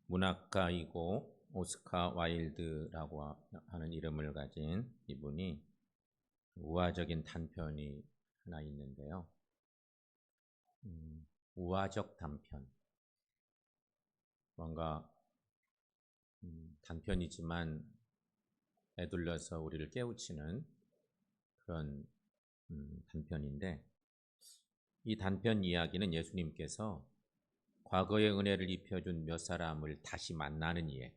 문학가이고 오스카 와일드라고 하는 이름을 가진 이분이 우화적인 단편이 하나 있는데요. 우화적 단편. 뭔가 단편이지만 애둘러서 우리를 깨우치는 그런 단편인데, 이 단편 이야기는 예수님께서 과거의 은혜를 입혀준 몇 사람을 다시 만나는 이야기.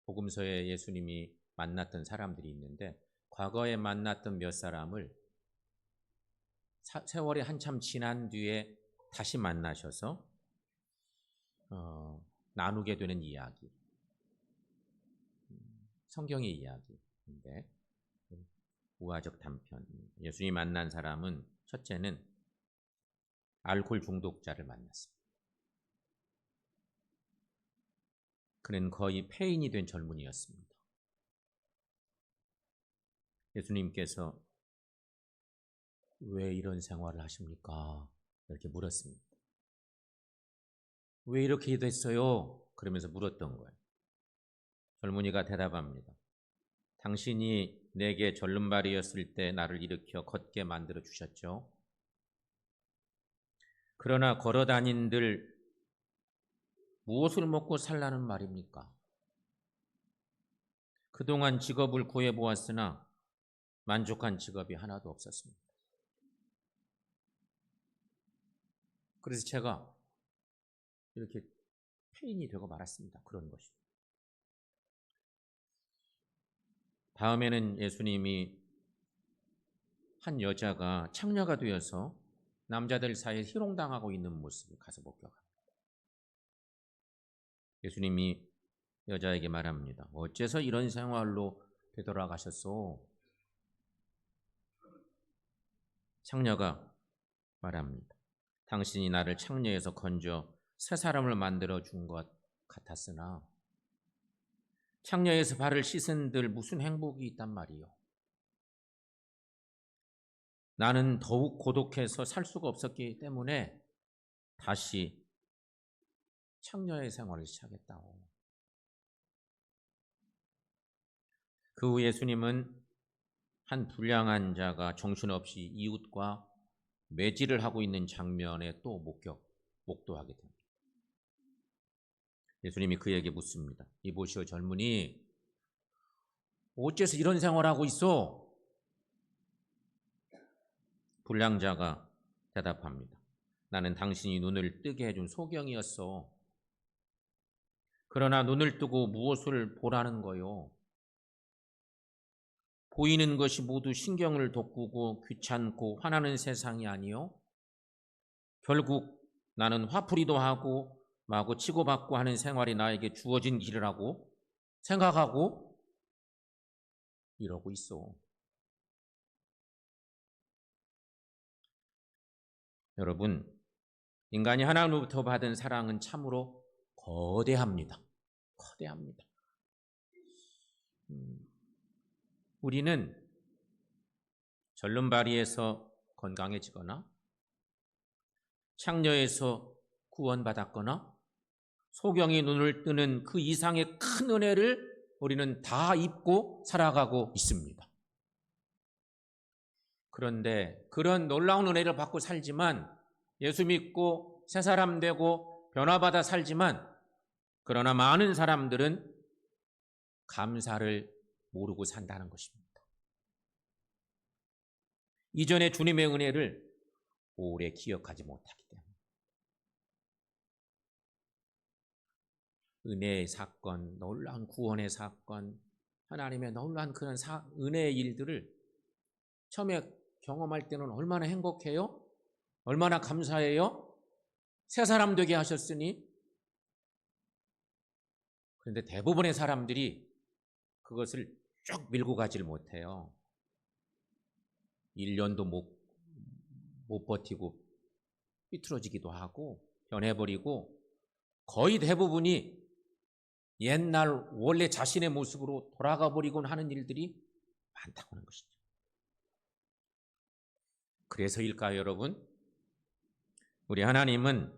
복음서에 예수님이 만났던 사람들이 있는데, 과거에 만났던 몇 사람을 세월이 한참 지난 뒤에 다시 만나셔서 나누게 되는 이야기. 성경의 이야기인데, 우화적 단편. 예수님이 만난 사람은 첫째는 알코올 중독자를 만났습니다. 그는 거의 폐인이 된 젊은이였습니다. 예수님께서 왜 이런 생활을 하십니까? 이렇게 물었습니다. 왜 이렇게 됐어요? 그러면서 물었던 거예요. 젊은이가 대답합니다. 당신이 내게 절름발이었을 때 나를 일으켜 걷게 만들어 주셨죠. 그러나 걸어 다닌들 무엇을 먹고 살라는 말입니까? 그동안 직업을 구해보았으나 만족한 직업이 하나도 없었습니다. 그래서 제가 이렇게 폐인이 되고 말았습니다. 그런 것이. 다음에는 예수님이 한 여자가 창녀가 되어서 남자들 사이에 희롱당하고 있는 모습을 가서 목격합니다. 예수님이 여자에게 말합니다. 어째서 이런 생활로 되돌아가셨소? 창녀가 말합니다. 당신이 나를 창녀에서 건져 새 사람을 만들어 준 것 같았으나 창녀에서 발을 씻은들 무슨 행복이 있단 말이요. 나는 더욱 고독해서 살 수가 없었기 때문에 다시 창녀의 생활을 시작했다고. 그 후 예수님은 한 불량한 자가 정신없이 이웃과 매질을 하고 있는 장면에 또 목도하게 됩니다. 예수님이 그에게 묻습니다. 이보시오 젊은이, 어째서 이런 생활하고 있어? 불량자가 대답합니다. 나는 당신이 눈을 뜨게 해준 소경이었어. 그러나 눈을 뜨고 무엇을 보라는 거요? 보이는 것이 모두 신경을 돋구고 귀찮고 화나는 세상이 아니요? 결국 나는 화풀이도 하고 마구 치고받고 하는 생활이 나에게 주어진 길이라고 생각하고 이러고 있어. 여러분, 인간이 하나님으로부터 받은 사랑은 참으로 거대합니다. 거대합니다. 우리는 절름발이에서 건강해지거나 창녀에서 구원받았거나 소경이 눈을 뜨는 그 이상의 큰 은혜를 우리는 다 입고 살아가고 있습니다. 그런데 그런 놀라운 은혜를 받고 살지만, 예수 믿고 새 사람 되고 변화받아 살지만, 그러나 많은 사람들은 감사를 모르고 산다는 것입니다. 이전에 주님의 은혜를 오래 기억하지 못하기 때문에. 은혜의 사건, 놀라운 구원의 사건, 하나님의 놀라운 그런 은혜의 일들을 처음에 경험할 때는 얼마나 행복해요? 얼마나 감사해요? 새 사람 되게 하셨으니. 그런데 대부분의 사람들이 그것을 쭉 밀고 가지를 못해요. 1년도 못 버티고 삐뚤어지기도 하고 변해버리고, 거의 대부분이 옛날 원래 자신의 모습으로 돌아가 버리곤 하는 일들이 많다고 하는 것이죠. 그래서일까요, 여러분? 우리 하나님은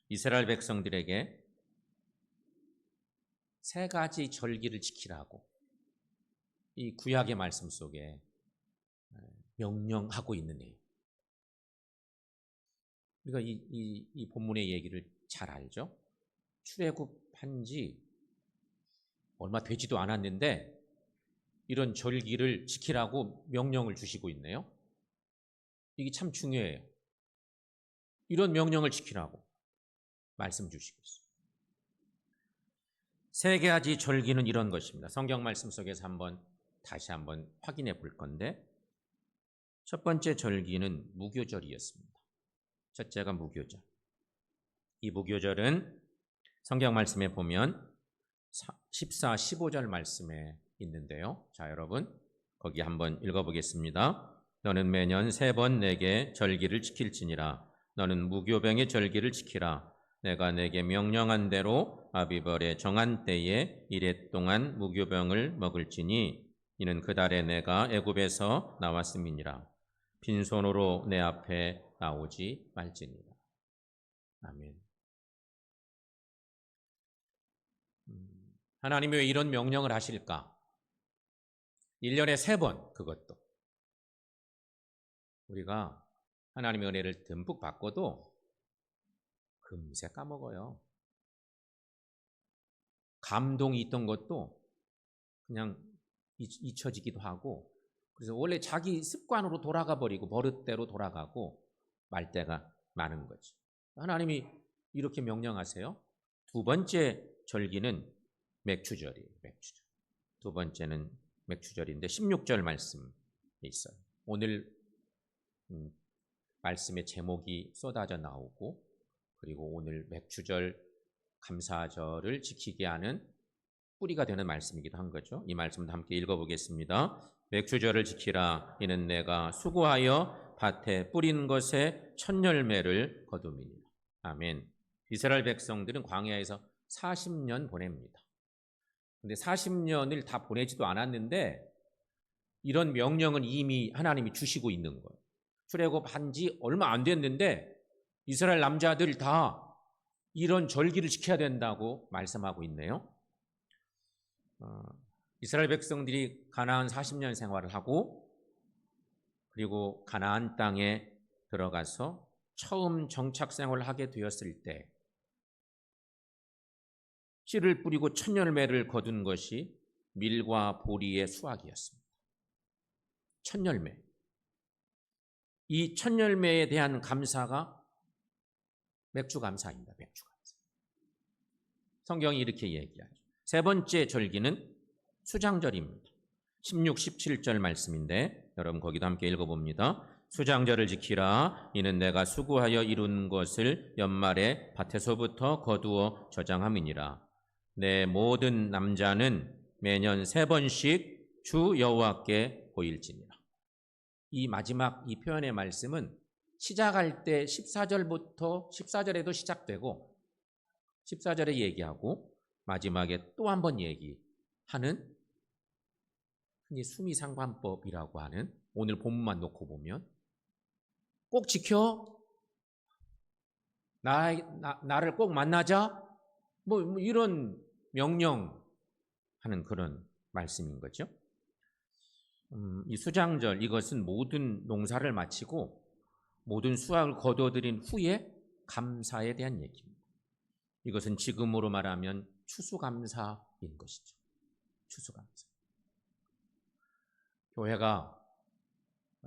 이스라엘 백성들에게 세 가지 절기를 지키라고 이 구약의 말씀 속에 명령하고 있는 내용. 우리가 이 본문의 얘기를 잘 알죠. 출애굽한 지 얼마 되지도 않았는데 이런 절기를 지키라고 명령을 주시고 있네요. 이게 참 중요해요. 이런 명령을 지키라고 말씀 주시고 있어요. 세 가지 절기는 이런 것입니다. 성경 말씀 속에서 다시 한번 확인해 볼 건데, 첫 번째 절기는 무교절이었습니다. 첫째가 무교절. 이 무교절은 성경 말씀에 보면 14, 15절 말씀에 있는데요. 자, 여러분 거기 한번 읽어보겠습니다. 너는 매년 3번 내게 절기를 지킬지니라. 너는 무교병의 절기를 지키라. 내가 내게 명령한 대로 아비벌의 정한 때에 이레 동안 무교병을 먹을지니 이는 그 달에 내가 애굽에서 나왔음이니라. 빈손으로 내 앞에 나오지 말지니라. 아멘. 하나님이 왜 이런 명령을 하실까? 1년에 3번, 그것도 우리가 하나님의 은혜를 듬뿍 받고도 금세 까먹어요. 감동이 있던 것도 그냥 잊혀지기도 하고, 그래서 원래 자기 습관으로 돌아가 버리고 버릇대로 돌아가고 말 때가 많은 거지. 하나님이 이렇게 명령하세요. 두 번째 절기는 맥추절이에요. 맥추절. 두 번째는 맥추절인데 16절 말씀이 있어요. 오늘 말씀의 제목이 쏟아져 나오고, 그리고 오늘 맥추절 감사절을 지키게 하는 뿌리가 되는 말씀이기도 한 거죠. 이 말씀도 함께 읽어보겠습니다. 맥추절을 지키라. 이는 내가 수고하여 밭에 뿌린 것에 첫 열매를 거둠이니라. 아멘. 이스라엘 백성들은 광야에서 40년 보냅니다. 근데 40년을 다 보내지도 않았는데 이런 명령은 이미 하나님이 주시고 있는 거예요. 출애굽한 지 얼마 안 됐는데 이스라엘 남자들 다 이런 절기를 지켜야 된다고 말씀하고 있네요. 이스라엘 백성들이 가나안 40년 생활을 하고, 그리고 가나안 땅에 들어가서 처음 정착 생활을 하게 되었을 때 씨를 뿌리고 첫 열매를 거둔 것이 밀과 보리의 수확이었습니다. 첫 열매. 이 첫 열매에 대한 감사가 맥주 감사입니다. 맥주 감사. 성경이 이렇게 얘기하죠. 세 번째 절기는 수장절입니다. 16, 17절 말씀인데 여러분 거기도 함께 읽어봅니다. 수장절을 지키라. 이는 내가 수고하여 이룬 것을 연말에 밭에서부터 거두어 저장함이니라. 내 모든 남자는 매년 3번씩 주 여호와께 보일지니라. 이 마지막 이 표현의 말씀은 시작할 때 14절에도 시작되고 14절에 얘기하고 마지막에 또 한 번 얘기하는 흔히 수미상관법이라고 하는, 오늘 본문만 놓고 보면 꼭 지켜, 나를 꼭 만나자, 뭐 이런 명령하는 그런 말씀인 거죠. 이 수장절, 이것은 모든 농사를 마치고 모든 수확을 거둬들인 후에 감사에 대한 얘기입니다. 이것은 지금으로 말하면 추수감사인 것이죠. 추수감사. 교회가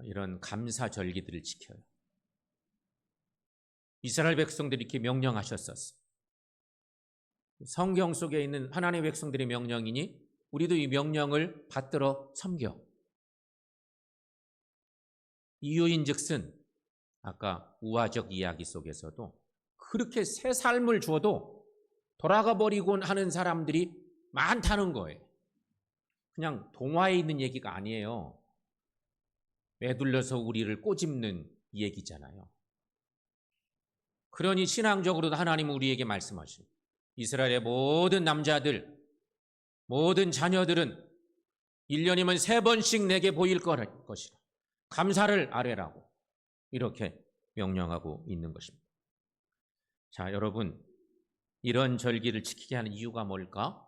이런 감사절기들을 지켜요. 이스라엘 백성들이 이렇게 명령하셨었어요. 성경 속에 있는 하나님의 백성들의 명령이니 우리도 이 명령을 받들어 섬겨. 이유인즉슨 아까 우화적 이야기 속에서도 그렇게 새 삶을 주어도 돌아가 버리곤 하는 사람들이 많다는 거예요. 그냥 동화에 있는 얘기가 아니에요. 매둘러서 우리를 꼬집는 얘기잖아요. 그러니 신앙적으로도 하나님은 우리에게 말씀하시고, 이스라엘의 모든 남자들, 모든 자녀들은 1년이면 3번씩 내게 보일 것이라. 감사를 아뢰라고 이렇게 명령하고 있는 것입니다. 자, 여러분, 이런 절기를 지키게 하는 이유가 뭘까?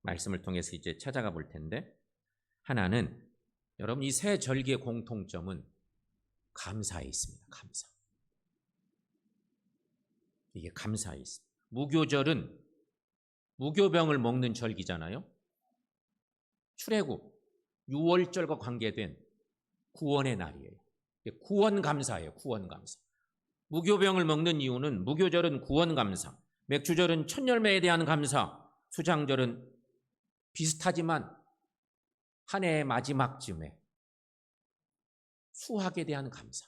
말씀을 통해서 이제 찾아가 볼 텐데, 하나는 여러분 이 세 절기의 공통점은 감사에 있습니다. 감사. 이게 감사에 있습니다. 무교절은 무교병을 먹는 절기잖아요. 출애굽, 유월절과 관계된 구원의 날이에요. 구원 감사예요. 구원 감사. 무교병을 먹는 이유는 무교절은 구원 감사, 맥주절은 첫 열매에 대한 감사, 수장절은 비슷하지만 한 해의 마지막쯤에 수확에 대한 감사,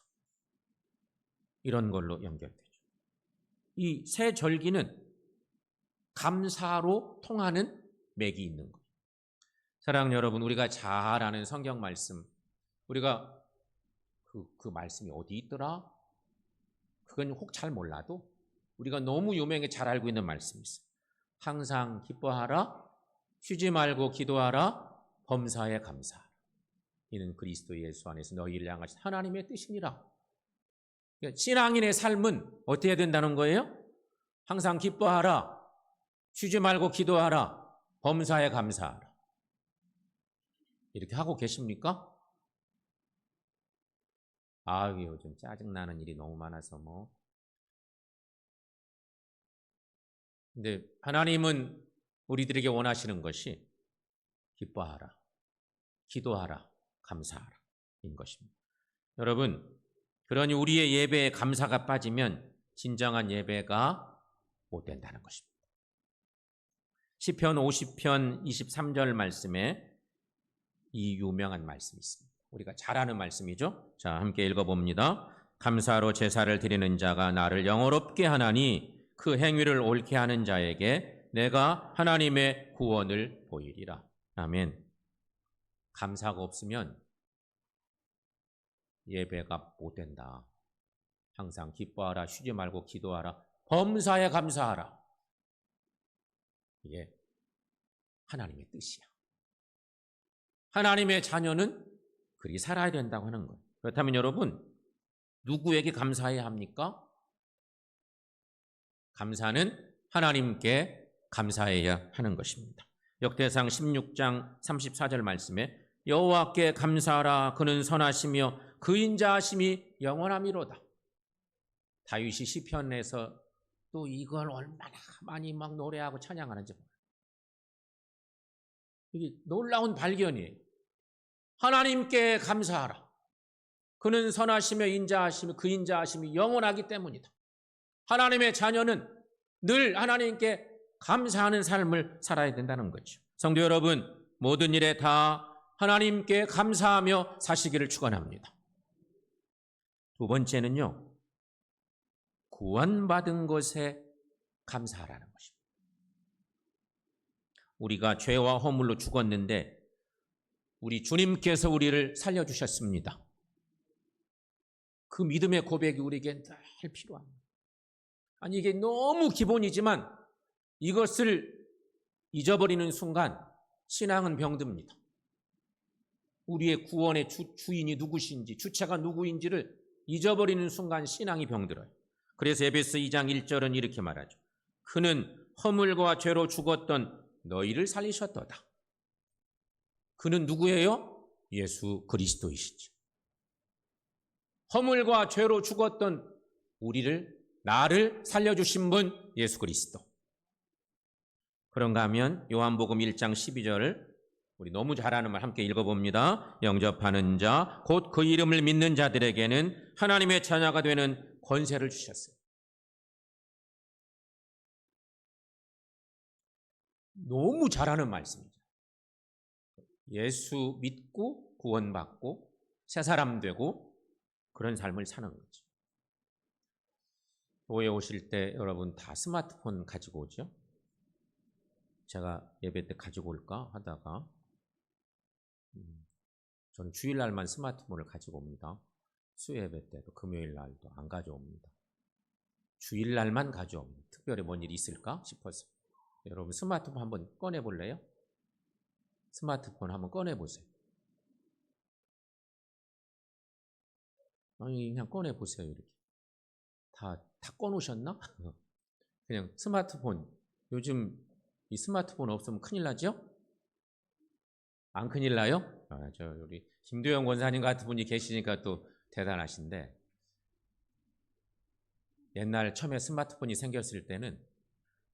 이런 걸로 연결되죠. 이 세 절기는 감사로 통하는 맥이 있는 거예요. 사랑하는 여러분, 우리가 잘 아는 성경 말씀, 우리가 그 말씀이 어디 있더라? 그건 혹 잘 몰라도 우리가 너무 유명하게 잘 알고 있는 말씀이 있어요. 항상 기뻐하라, 쉬지 말고 기도하라, 범사에 감사하라. 이는 그리스도 예수 안에서 너희를 향하신 하나님의 뜻이니라. 신앙인의 삶은 어떻게 해야 된다는 거예요? 항상 기뻐하라, 쉬지 말고 기도하라, 범사에 감사하라. 이렇게 하고 계십니까? 요즘 짜증나는 일이 너무 많아서 근데 하나님은 우리들에게 원하시는 것이 기뻐하라, 기도하라, 감사하라 인 것입니다. 여러분, 그러니 우리의 예배에 감사가 빠지면 진정한 예배가 못 된다는 것입니다. 시편 50편 23절 말씀에 이 유명한 말씀이 있습니다. 우리가 잘 아는 말씀이죠. 자, 함께 읽어봅니다. 감사로 제사를 드리는 자가 나를 영화롭게 하나니 그 행위를 옳게 하는 자에게 내가 하나님의 구원을 보이리라. 아멘. 감사가 없으면 예배가 못 된다. 항상 기뻐하라, 쉬지 말고 기도하라, 범사에 감사하라. 이게 하나님의 뜻이야. 하나님의 자녀는 그리 살아야 된다고 하는 거예요. 그렇다면 여러분, 누구에게 감사해야 합니까? 감사는 하나님께 감사해야 하는 것입니다. 역대상 16장 34절 말씀에 여호와께 감사하라, 그는 선하시며 그 인자하심이 영원함이로다. 다윗이 시편에서 또 이걸 얼마나 많이 막 노래하고 찬양하는지 몰라요. 이게 놀라운 발견이에요. 하나님께 감사하라. 그는 선하시며 인자하시며 그 인자하심이 영원하기 때문이다. 하나님의 자녀는 늘 하나님께 감사하는 삶을 살아야 된다는 거죠. 성도 여러분, 모든 일에 다 하나님께 감사하며 사시기를 축원합니다. 두 번째는요, 구원받은 것에 감사하라는 것입니다. 우리가 죄와 허물로 죽었는데 우리 주님께서 우리를 살려주셨습니다. 그 믿음의 고백이 우리에게 늘 필요합니다. 아니, 이게 너무 기본이지만 이것을 잊어버리는 순간 신앙은 병듭니다. 우리의 구원의 주인이 누구신지, 주체가 누구인지를 잊어버리는 순간 신앙이 병들어요. 그래서 에베소 2장 1절은 이렇게 말하죠. 그는 허물과 죄로 죽었던 너희를 살리셨도다. 그는 누구예요? 예수 그리스도이시죠. 허물과 죄로 죽었던 나를 살려주신 분 예수 그리스도. 그런가 하면 요한복음 1장 12절 우리 너무 잘 아는 말 함께 읽어봅니다. 영접하는 자 곧 그 이름을 믿는 자들에게는 하나님의 자녀가 되는 권세를 주셨어요. 너무 잘 아는 말씀이죠. 예수 믿고 구원받고 새 사람 되고 그런 삶을 사는 거죠. 교회 오실 때 여러분 다 스마트폰 가지고 오죠? 제가 예배 때 가지고 올까 하다가 저는 주일날만 스마트폰을 가지고 옵니다. 수예배 때도 금요일 날도 안 가져옵니다. 주일날만 가져옵니다. 특별히 뭔 일이 있을까 싶어서. 여러분 스마트폰 한번 꺼내볼래요? 스마트폰 한번 꺼내보세요. 아니 그냥 꺼내보세요. 이렇게 다 꺼놓으셨나? 그냥 스마트폰 요즘 이 스마트폰 없으면 큰일 나죠? 안 큰일 나요? 저 우리 김도영 권사님 같은 분이 계시니까 또 대단하신데, 옛날 처음에 스마트폰이 생겼을 때는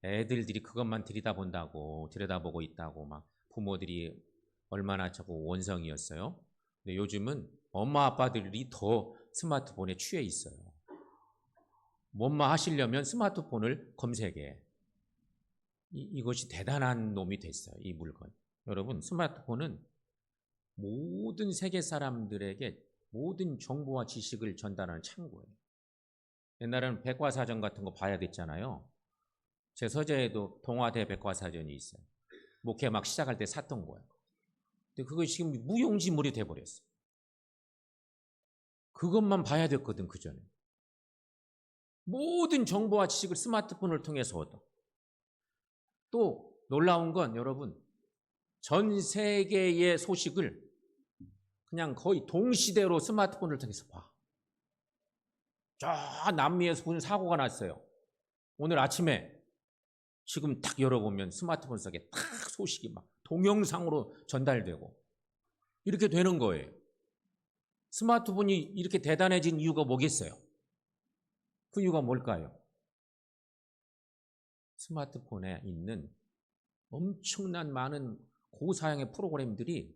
애들들이 그것만 들여다보고 있다고 막 부모들이 얼마나 저거 원성이었어요. 근데 요즘은 엄마 아빠들이 더 스마트폰에 취해 있어요. 뭔만 하시려면 스마트폰을 검색해. 이것이 대단한 놈이 됐어요, 이 물건. 여러분, 스마트폰은 모든 세계 사람들에게 모든 정보와 지식을 전달하는 창구예요. 옛날에는 백과사전 같은 거 봐야 됐잖아요. 제 서재에도 동아대 백과사전이 있어요. 목회 막 시작할 때 샀던 거예요. 근데 그것이 지금 무용지물이 돼버렸어요. 그것만 봐야 됐거든, 그 전에. 모든 정보와 지식을 스마트폰을 통해서 얻어. 또 놀라운 건 여러분, 전 세계의 소식을 그냥 거의 동시대로 스마트폰을 통해서 봐. 저 남미에서 무슨 사고가 났어요. 오늘 아침에 지금 딱 열어보면 스마트폰 속에 딱 소식이 막 동영상으로 전달되고 이렇게 되는 거예요. 스마트폰이 이렇게 대단해진 이유가 뭐겠어요? 그 이유가 뭘까요? 스마트폰에 있는 엄청난 많은 고사양의 프로그램들이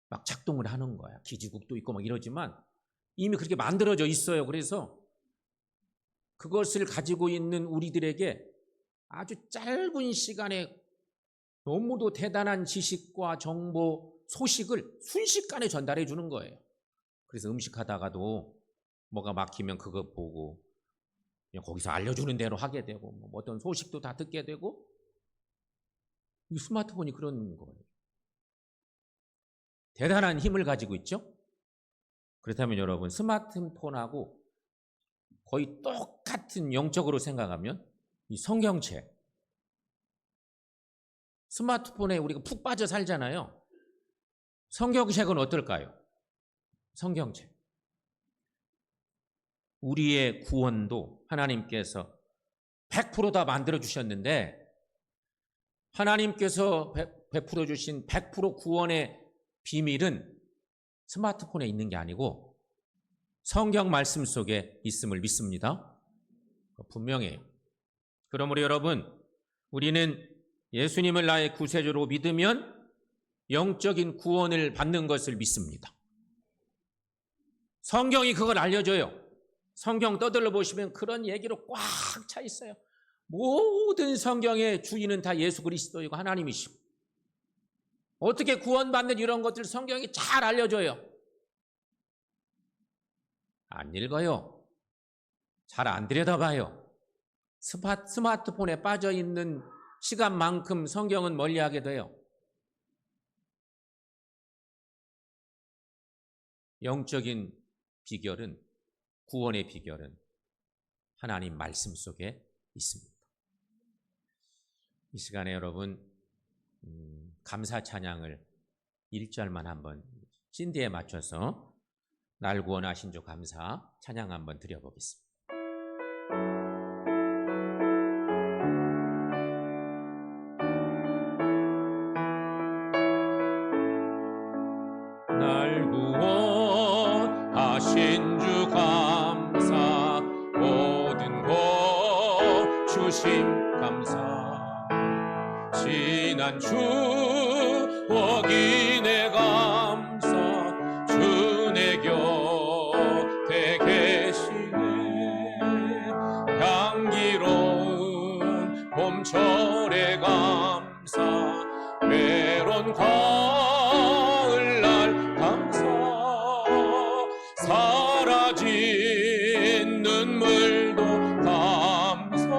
막 작동을 하는 거야. 기지국도 있고 막 이러지만 이미 그렇게 만들어져 있어요. 그래서 그것을 가지고 있는 우리들에게 아주 짧은 시간에 너무도 대단한 지식과 정보, 소식을 순식간에 전달해 주는 거예요. 그래서 음식하다가도 뭐가 막히면 그거 보고 그냥 거기서 알려주는 대로 하게 되고 뭐 어떤 소식도 다 듣게 되고, 이 스마트폰이 그런 거예요. 대단한 힘을 가지고 있죠. 그렇다면 여러분, 스마트폰하고 거의 똑같은 영적으로 생각하면 이 성경책, 스마트폰에 우리가 푹 빠져 살잖아요. 성경책은 어떨까요? 성경책, 우리의 구원도 하나님께서 100% 다 만들어 주셨는데, 하나님께서 베풀어 주신 100% 구원의 비밀은 스마트폰에 있는 게 아니고 성경 말씀 속에 있음을 믿습니다. 분명해요. 그러므로 여러분, 우리는 예수님을 나의 구세주로 믿으면 영적인 구원을 받는 것을 믿습니다. 성경이 그걸 알려줘요. 성경 떠들러 보시면 그런 얘기로 꽉 차 있어요. 모든 성경의 주인은 다 예수 그리스도이고 하나님이시고, 어떻게 구원받는 이런 것들 성경이 잘 알려줘요. 안 읽어요. 잘 안 들여다봐요. 스마트폰에 빠져있는 시간만큼 성경은 멀리하게 돼요. 영적인 비결은, 구원의 비결은 하나님 말씀 속에 있습니다. 이 시간에 여러분, 감사 찬양을 1절만 한번 신디에 맞춰서 날 구원하신 주 감사 찬양 한번 드려보겠습니다. 날 구원하신 주 감사, 모든 것 주심 감사, 지난 추억이 내 감사, 주 내 곁에 계시네. 향기로운 봄철의 감사, 외로운 가을날 감사, 사라진 눈물도 감사,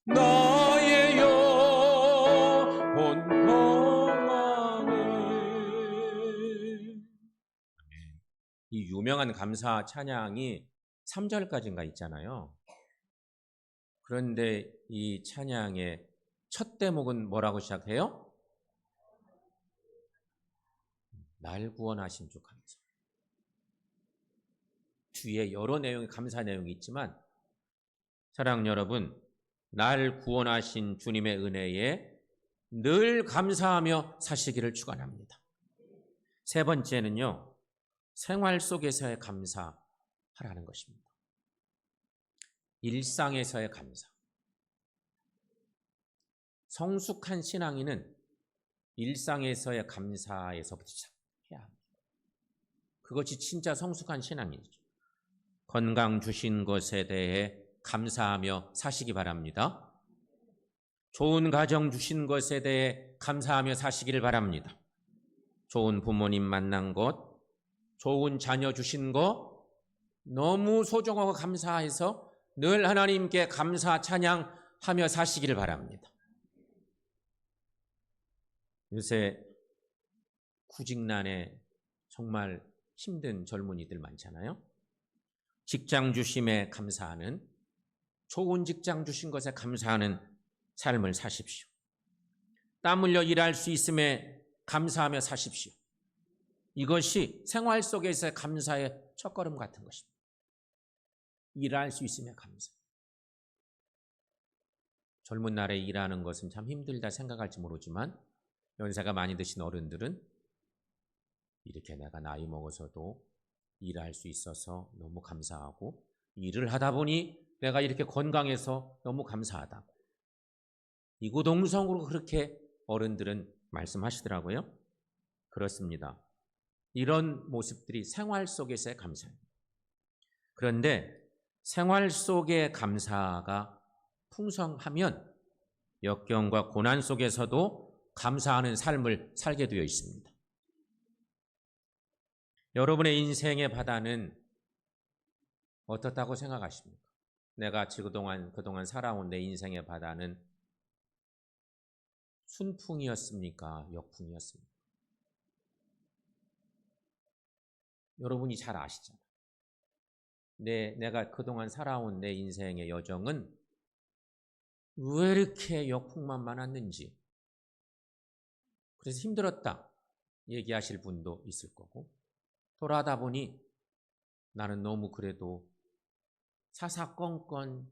나의 영혼 평안해. 이 유명한 감사 찬양이 3절까지인가 있잖아요. 그런데 이 찬양의 첫 대목은 뭐라고 시작해요? 날 구원하신 주 감사. 뒤에 여러 내용의 감사 내용이 있지만, 사랑하는 여러분, 날 구원하신 주님의 은혜에 늘 감사하며 사시기를 축원합니다. 세 번째는요, 생활 속에서의 감사하라는 것입니다. 일상에서의 감사. 성숙한 신앙인은 일상에서의 감사에서부터 시작해야 합니다. 그것이 진짜 성숙한 신앙이죠. 건강 주신 것에 대해 감사하며 사시기 바랍니다. 좋은 가정 주신 것에 대해 감사하며 사시기를 바랍니다. 좋은 부모님 만난 것, 좋은 자녀 주신 거 너무 소중하고 감사해서 늘 하나님께 감사 찬양하며 사시기를 바랍니다. 요새 구직난에 정말 힘든 젊은이들 많잖아요. 직장 주심에 감사하는, 좋은 직장 주신 것에 감사하는 삶을 사십시오. 땀 흘려 일할 수 있음에 감사하며 사십시오. 이것이 생활 속에서의 감사의 첫걸음 같은 것입니다. 일할 수 있음에 감사. 젊은 날에 일하는 것은 참 힘들다 생각할지 모르지만 연세가 많이 드신 어른들은 이렇게 내가 나이 먹어서도 일할 수 있어서 너무 감사하고, 일을 하다 보니 내가 이렇게 건강해서 너무 감사하다고 이구동성으로 그렇게 어른들은 말씀하시더라고요. 그렇습니다. 이런 모습들이 생활 속에서의 감사입니다. 그런데 생활 속의 감사가 풍성하면 역경과 고난 속에서도 감사하는 삶을 살게 되어 있습니다. 여러분의 인생의 바다는 어떻다고 생각하십니까? 내가 그동안 살아온 내 인생의 바다는 순풍이었습니까? 역풍이었습니까? 여러분이 잘 아시잖아요. 내가 그동안 살아온 내 인생의 여정은 왜 이렇게 역풍만 많았는지, 그래서 힘들었다 얘기하실 분도 있을 거고, 돌아가다 보니 나는 너무 그래도 사사건건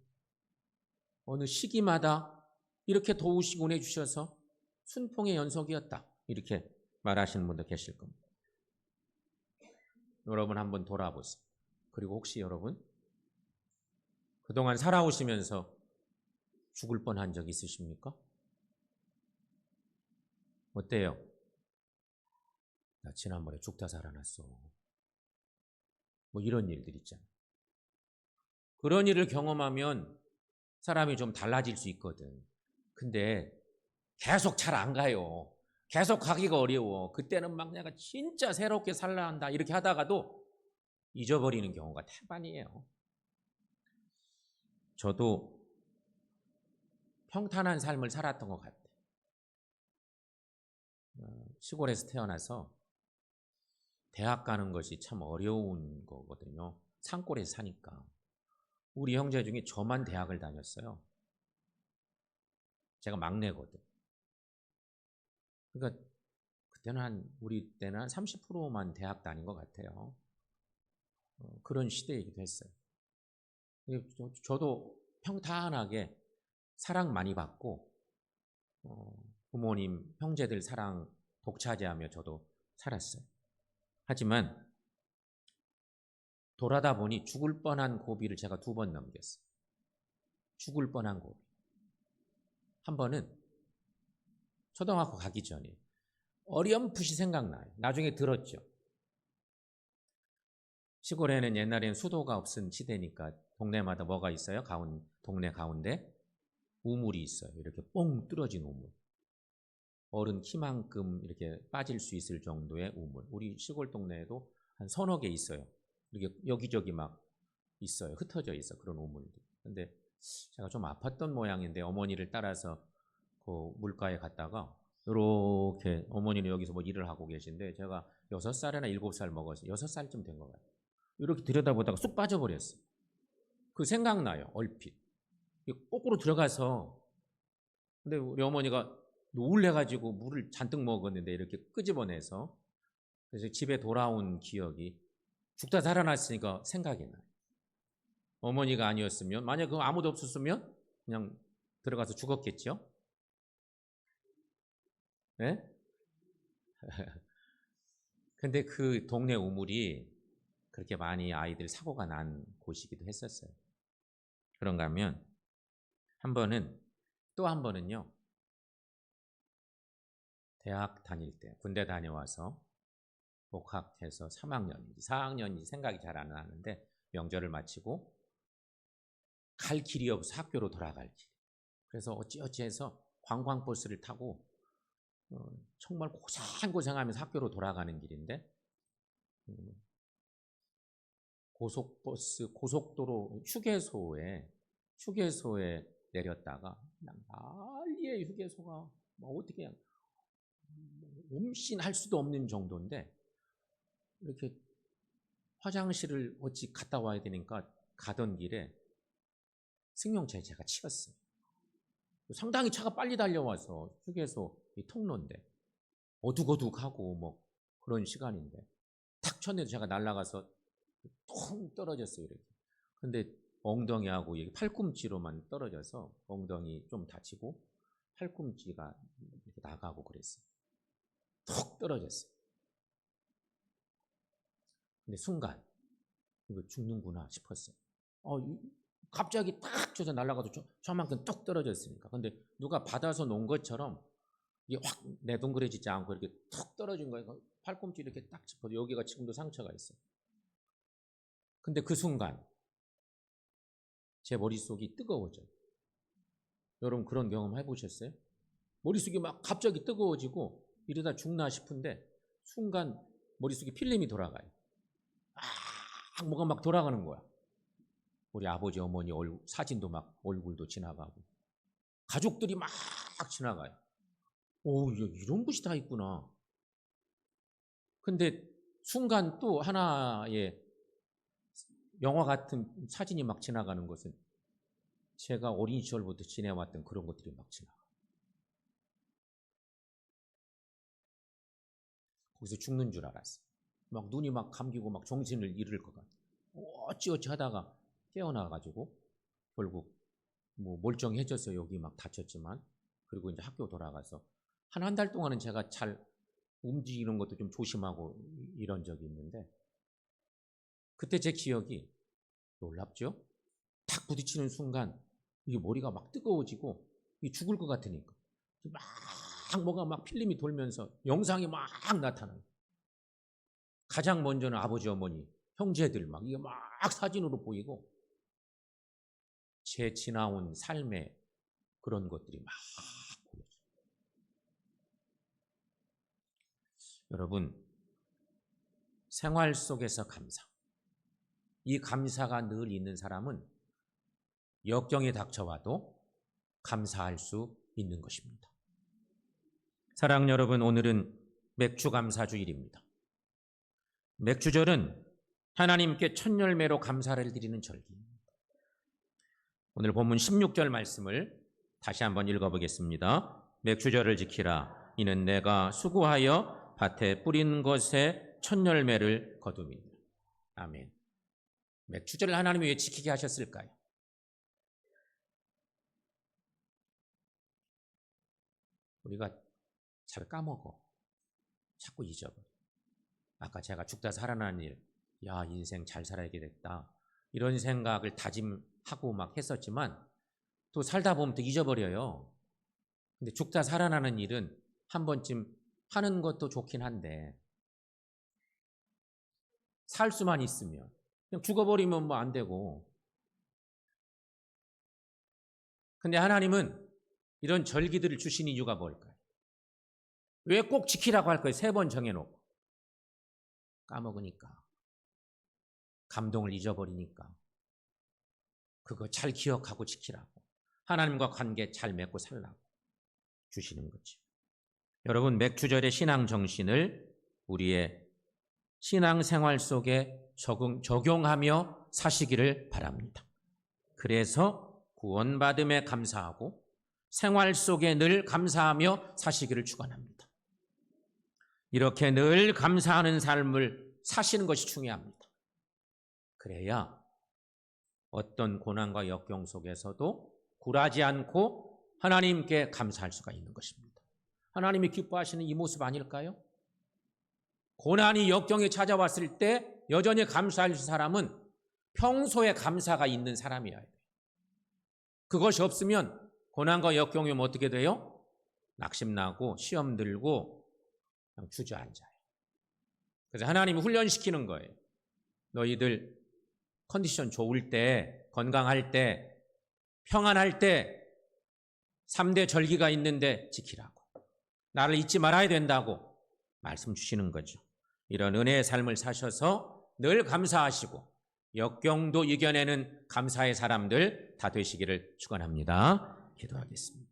어느 시기마다 이렇게 도우시고 해주셔서 순풍의 연속이었다, 이렇게 말하시는 분도 계실 겁니다. 여러분 한번 돌아보세요. 그리고 혹시 여러분 그동안 살아오시면서 죽을 뻔한 적 있으십니까? 어때요? 나 지난번에 죽다 살아났어. 뭐 이런 일들 있잖아요. 그런 일을 경험하면 사람이 좀 달라질 수 있거든. 근데 계속 잘 안 가요. 계속 가기가 어려워. 그때는 막 내가 진짜 새롭게 살라 한다 이렇게 하다가도 잊어버리는 경우가 태반이에요. 저도 평탄한 삶을 살았던 것 같아요. 시골에서 태어나서 대학 가는 것이 참 어려운 거거든요. 산골에서 사니까. 우리 형제 중에 저만 대학을 다녔어요. 제가 막내거든. 그러니까 우리 때는 한 30%만 대학 다닌 것 같아요. 그런 시대이기도 했어요. 저도 평탄하게 사랑 많이 받고, 부모님, 형제들 사랑 독차지하며 저도 살았어요. 하지만 돌아다 보니 죽을 뻔한 고비를 제가 2번 넘겼어요. 죽을 뻔한 고비. 한 번은 초등학교 가기 전에 어렴풋이 생각나요. 나중에 들었죠. 시골에는 옛날에는 수도가 없은 시대니까 동네마다 뭐가 있어요? 동네 가운데 우물이 있어요. 이렇게 뽕 뚫어진 우물. 어른 키만큼 이렇게 빠질 수 있을 정도의 우물. 우리 시골 동네에도 한 3-4개 있어요. 이렇게 여기저기 막 있어요. 흩어져 있어, 그런 우물들이. 근데 제가 좀 아팠던 모양인데 어머니를 따라서 그 물가에 갔다가 이렇게 어머니는 여기서 뭐 일을 하고 계신데 제가 6살이나 7살 먹어서 6살쯤 된 것 같아요. 이렇게 들여다보다가 쑥 빠져버렸어요. 그 생각나요, 얼핏. 거꾸로 들어가서, 근데 우리 어머니가 놀래가지고 물을 잔뜩 먹었는데 이렇게 끄집어내서, 그래서 집에 돌아온 기억이 죽다 살아났으니까 생각이 나요. 어머니가 아니었으면, 만약 그 아무도 없었으면 그냥 들어가서 죽었겠죠? 네? 근데 그 동네 우물이 그렇게 많이 아이들 사고가 난 곳이기도 했었어요. 그런가 하면 또 한 번은요, 대학 다닐 때 군대 다녀와서 복학해서 3학년인지 4학년인지 생각이 잘 안 나는데 명절을 마치고 갈 길이 없어 학교로 돌아갈 길. 그래서 어찌어찌해서 관광버스를 타고 정말 고생고생하면서 학교로 돌아가는 길인데 고속도로 휴게소에 내렸다가 그냥 난리의 휴게소가 뭐 어떻게 그냥 음신할 수도 없는 정도인데 이렇게 화장실을 어찌 갔다 와야 되니까 가던 길에 승용차에 제가 치였어요. 상당히 차가 빨리 달려와서 휴게소 이 통로인데 어둑어둑하고 뭐 그런 시간인데 탁 쳤는데 제가 날아가서 통 떨어졌어요. 이렇게. 근데 엉덩이하고 팔꿈치로만 떨어져서 엉덩이 좀 다치고 팔꿈치가 이렇게 나가고 그랬어요. 톡 떨어졌어요. 근데 순간 이거 죽는구나 싶었어요. 갑자기 탁 쳐서 날아가도 저만큼 뚝 떨어졌으니까. 근데 누가 받아서 놓은 것처럼 이게 확 내동그래지지 않고 이렇게 툭 떨어진 거예요. 팔꿈치 이렇게 딱 짚어도 여기가 지금도 상처가 있어요. 근데 그 순간 제 머릿속이 뜨거워져요. 여러분 그런 경험 해보셨어요? 머릿속이 막 갑자기 뜨거워지고 이러다 죽나 싶은데 순간 머릿속에 필름이 돌아가요. 뭐가 막 돌아가는 거야. 우리 아버지 어머니 사진도 막 얼굴도 지나가고 가족들이 막 지나가요. 이런 곳이 다 있구나. 근데 순간 또 하나의 영화 같은 사진이 막 지나가는 것은 제가 어린 시절부터 지내왔던 그런 것들이 막 지나가. 거기서 죽는 줄 알았어요. 막 눈이 막 감기고 막 정신을 잃을 것 같아. 어찌어찌 하다가 깨어나가지고 결국 뭐 멀쩡해졌어요. 여기 막 다쳤지만. 그리고 이제 학교 돌아가서 한 달 동안은 제가 잘 움직이는 것도 좀 조심하고 이런 적이 있는데 그때 제 기억이 놀랍죠? 탁 부딪히는 순간 이게 머리가 막 뜨거워지고 죽을 것 같으니까 막 뭐가 막 필름이 돌면서 영상이 막 나타나요. 가장 먼저는 아버지 어머니 형제들 막 이게 막 사진으로 보이고 제 지나온 삶의 그런 것들이 막 보여져요. 여러분 생활 속에서 감사, 이 감사가 늘 있는 사람은 역경이 닥쳐와도 감사할 수 있는 것입니다. 사랑 여러분, 오늘은 맥주감사주일입니다. 맥주절은 하나님께 첫 열매로 감사를 드리는 절기입니다. 오늘 본문 16절 말씀을 다시 한번 읽어보겠습니다. 맥주절을 지키라. 이는 내가 수고하여 밭에 뿌린 것에 첫 열매를 거둠이니라. 아멘. 맥주절을 하나님이 왜 지키게 하셨을까요? 우리가 잘 까먹어. 자꾸 잊어버려. 아까 제가 죽다 살아나는 일, 인생 잘 살아야게 됐다. 이런 생각을 다짐하고 막 했었지만 또 살다 보면 또 잊어버려요. 근데 죽다 살아나는 일은 한 번쯤 하는 것도 좋긴 한데 살 수만 있으면 그냥 죽어버리면 뭐 안 되고. 근데 하나님은 이런 절기들을 주신 이유가 뭘까요? 왜 꼭 지키라고 할 거예요? 3번 정해놓고. 까먹으니까. 감동을 잊어버리니까. 그거 잘 기억하고 지키라고. 하나님과 관계 잘 맺고 살라고 주시는 거죠. 여러분 맥주절의 신앙 정신을 우리의 신앙생활 속에 적용하며 사시기를 바랍니다. 그래서 구원받음에 감사하고 생활 속에 늘 감사하며 사시기를 축원합니다. 이렇게 늘 감사하는 삶을 사시는 것이 중요합니다. 그래야 어떤 고난과 역경 속에서도 굴하지 않고 하나님께 감사할 수가 있는 것입니다. 하나님이 기뻐하시는 이 모습 아닐까요? 고난이 역경에 찾아왔을 때 여전히 감사할 사람은 평소에 감사가 있는 사람이어야 돼요. 그것이 없으면 고난과 역경이 오면 어떻게 돼요? 낙심나고 시험 들고 그냥 주저앉아요. 그래서 하나님이 훈련시키는 거예요. 너희들 컨디션 좋을 때, 건강할 때, 평안할 때 3대 절기가 있는데 지키라고. 나를 잊지 말아야 된다고 말씀 주시는 거죠. 이런 은혜의 삶을 사셔서 늘 감사하시고 역경도 이겨내는 감사의 사람들 다 되시기를 축원합니다. 기도하겠습니다.